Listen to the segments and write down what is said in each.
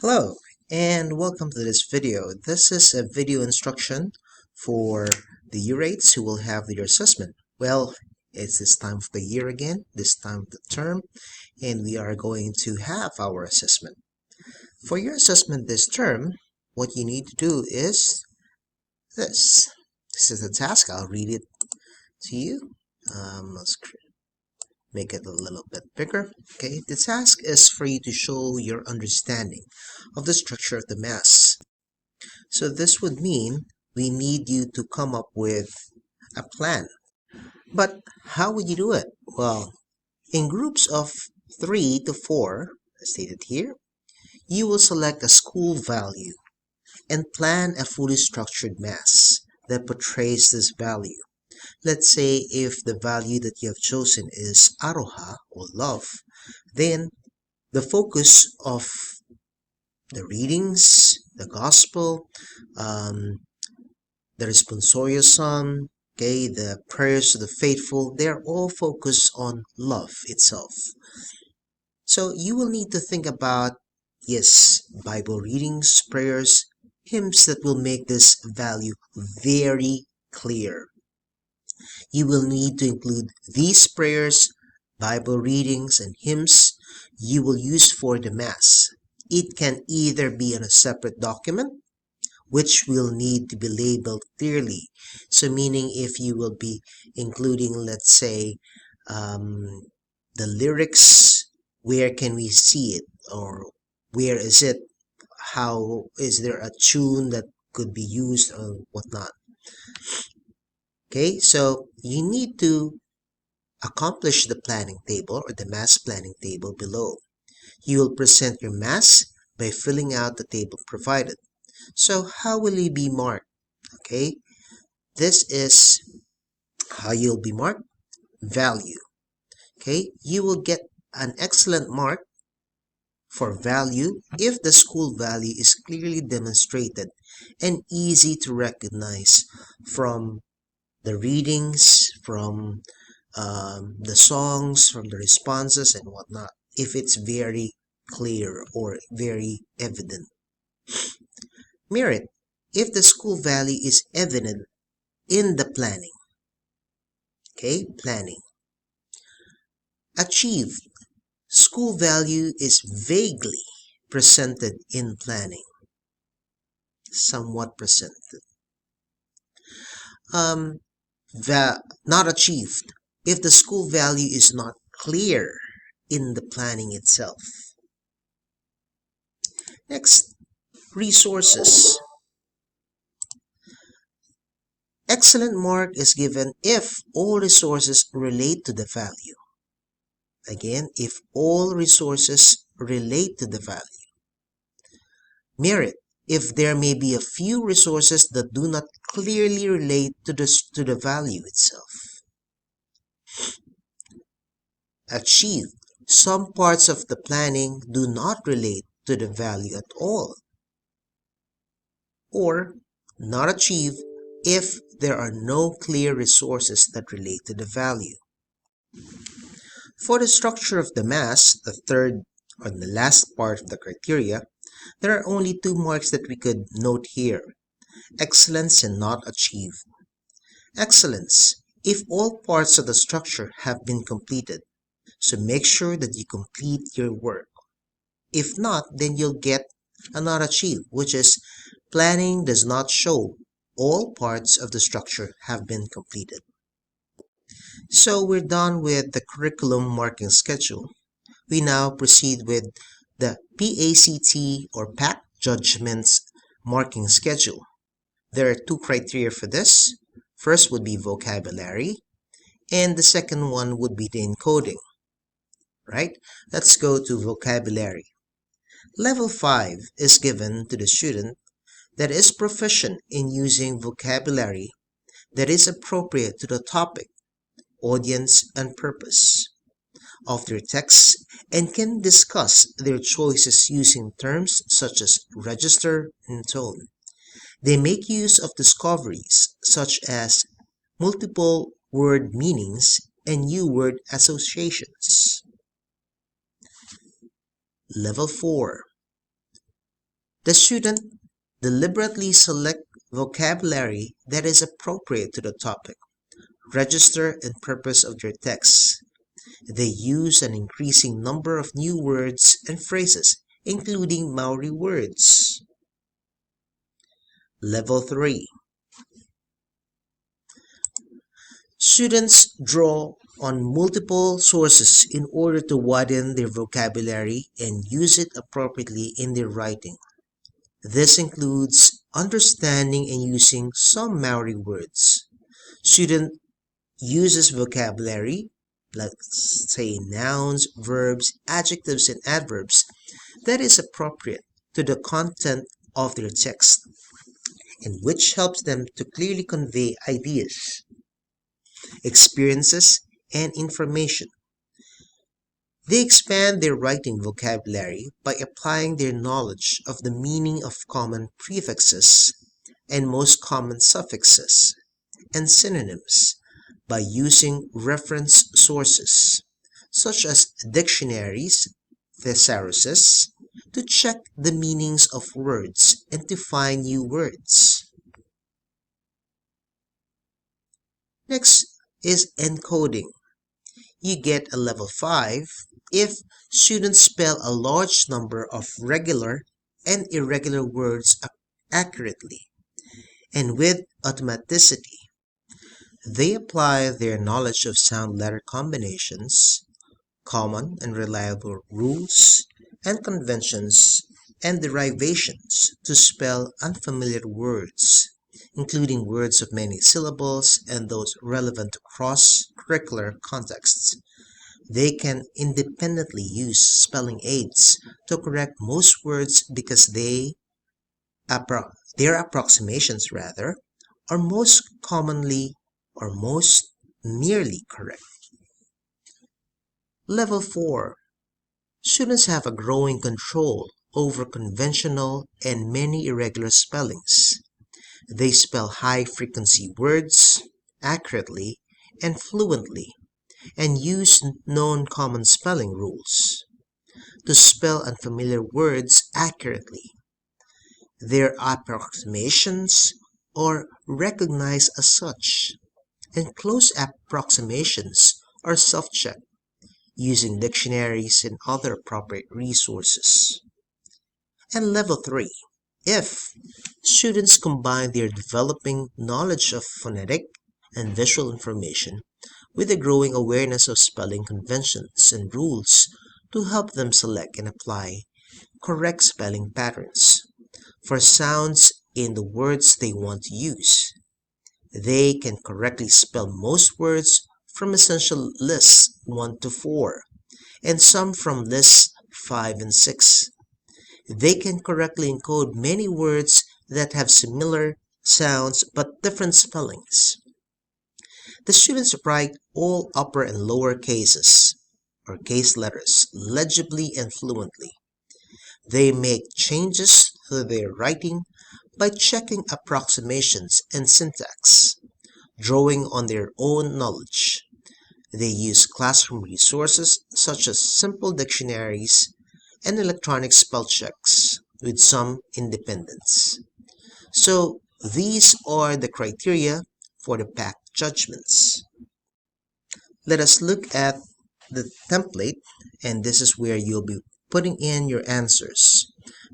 Hello and welcome to this video. This is a video instruction for the Urates who will have their assessment. Well, it's this time of the year again, this time of the term, and we are going to have our assessment. For your assessment this term, what you need to do is this. This is the task. I'll read it to you. Let's make it a little bit bigger. Okay, the task is for you to show your understanding of the structure of the Mass. So this would mean we need you to come up with a plan. But how would you do it? Well, in groups of 3 to 4, as stated here, you will select a school value and plan a fully structured Mass that portrays this value. Let's say if the value that you have chosen is aroha or love, then the focus of the readings, the gospel, the responsorial psalm, okay, the prayers to the faithful, they're all focused on love itself. So you will need to think about, yes, Bible readings, prayers, hymns that will make this value very clear. You will need to include these prayers, Bible readings, and hymns you will use for the Mass. It can either be on a separate document, which will need to be labeled clearly. So meaning if you will be including, let's say, the lyrics, where can we see it? Or where is it? How is there a tune that could be used or whatnot? Okay, so you need to accomplish the planning table or the Mass planning table below. You will present your Mass by filling out the table provided. So how will you be marked? Okay, this is how you'll be marked. Value. Okay, you will get an excellent mark for value if the school value is clearly demonstrated and easy to recognize from the readings, from the songs, from the responses and whatnot, if it's very clear or very evident. Merit, if the school value is evident in the planning. Okay, planning. Achieved, school value is vaguely presented in planning. Somewhat presented. Not achieved, if the school value is not clear in the planning itself. Next, resources. Excellent mark is given if all resources relate to the value. Again, if all resources relate to the value. Merit, if there may be a few resources that do not clearly relate to the value itself. Achieved, some parts of the planning do not relate to the value at all. Or not achieved if there are no clear resources that relate to the value. For the structure of the Mass, the third or the last part of the criteria, there are only 2 marks that we could note here. Excellence and not achieved. Excellence, if all parts of the structure have been completed. So make sure that you complete your work. If not, then you'll get a not achieved, which is planning does not show all parts of the structure have been completed. So we're done with the curriculum marking schedule. We now proceed with the PACT or Pact Judgments marking schedule. There are 2 criteria for this. First would be vocabulary, and the second one would be the encoding. Right? Let's go to vocabulary. Level 5 is given to the student that is proficient in using vocabulary that is appropriate to the topic, audience, and purpose of their texts and can discuss their choices using terms such as register and tone. They make use of discoveries such as multiple word meanings and new word associations. Level 4. The student deliberately select vocabulary that is appropriate to the topic, register, and purpose of their text. They use an increasing number of new words and phrases, including Maori words. Level 3. Students draw on multiple sources in order to widen their vocabulary and use it appropriately in their writing. This includes understanding and using some Maori words. Student uses vocabulary, let's say nouns, verbs, adjectives, and adverbs, that is appropriate to the content of their text, and which helps them to clearly convey ideas, experiences, and information. They expand their writing vocabulary by applying their knowledge of the meaning of common prefixes and most common suffixes and synonyms by using reference sources, such as dictionaries, thesauruses, to check the meanings of words and to find new words. Next is encoding. You get a level 5 if students spell a large number of regular and irregular words accurately and with automaticity. They apply their knowledge of sound letter combinations, common and reliable rules, and conventions and derivations to spell unfamiliar words, including words of many syllables and those relevant to cross-curricular contexts. They can independently use spelling aids to correct most words because their approximations are most commonly or most nearly correct. Level 4. Students have a growing control over conventional and many irregular spellings. They spell high-frequency words accurately and fluently and use known common spelling rules to spell unfamiliar words accurately. Their approximations are recognized as such, and close approximations are self-checked using dictionaries and other appropriate resources. And level 3. If students combine their developing knowledge of phonetic and visual information with a growing awareness of spelling conventions and rules to help them select and apply correct spelling patterns for sounds in the words they want to use. They can correctly spell most words from essential lists 1 to 4, and some from lists 5 and 6. They can correctly encode many words that have similar sounds but different spellings. The students write all upper and lower cases, or case letters, legibly and fluently. They make changes to their writing by checking approximations and syntax, drawing on their own knowledge. They use classroom resources such as simple dictionaries and electronic spell checks with some independence. So these are the criteria for the Pact judgments. Let us look at the template, and this is where you'll be putting in your answers.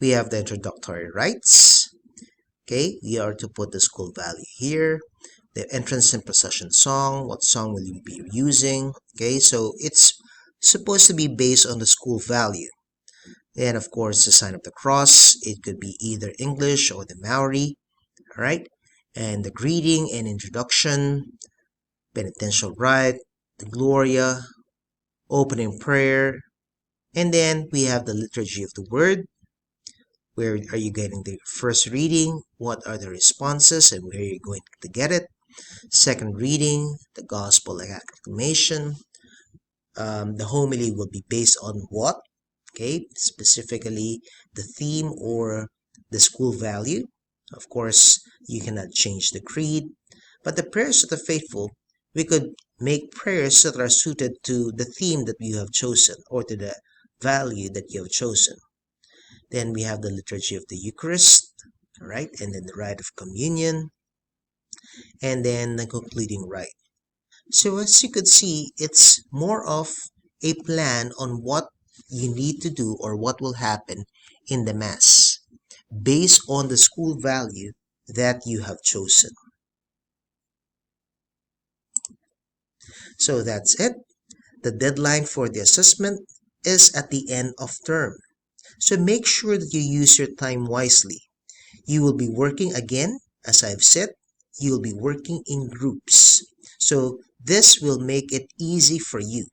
We have the introductory rights. Okay, we are to put the school value here. The entrance and procession song, what song will you be using? Okay, so it's supposed to be based on the school value. And of course, the sign of the cross, it could be either English or the Maori, all right? And the greeting and introduction, penitential rite, the Gloria, opening prayer, and then we have the liturgy of the word. Where are you getting the first reading? What are the responses and where are you going to get it? Second reading, the gospel acclamation. The homily will be based on what? Okay, specifically the theme or the school value. Of course, you cannot change the creed, but the prayers of the faithful, we could make prayers that are suited to the theme that you have chosen or to the value that you have chosen. Then we have the liturgy of the Eucharist, all right, and then the rite of communion, and then the concluding rite. So as you could see, it's more of a plan on what you need to do or what will happen in the Mass based on the school value that you have chosen. So that's it. The deadline for the assessment is at the end of term. So make sure that you use your time wisely. You will be working again, as I've said, you will be working in groups. So this will make it easy for you.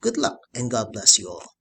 Good luck and God bless you all.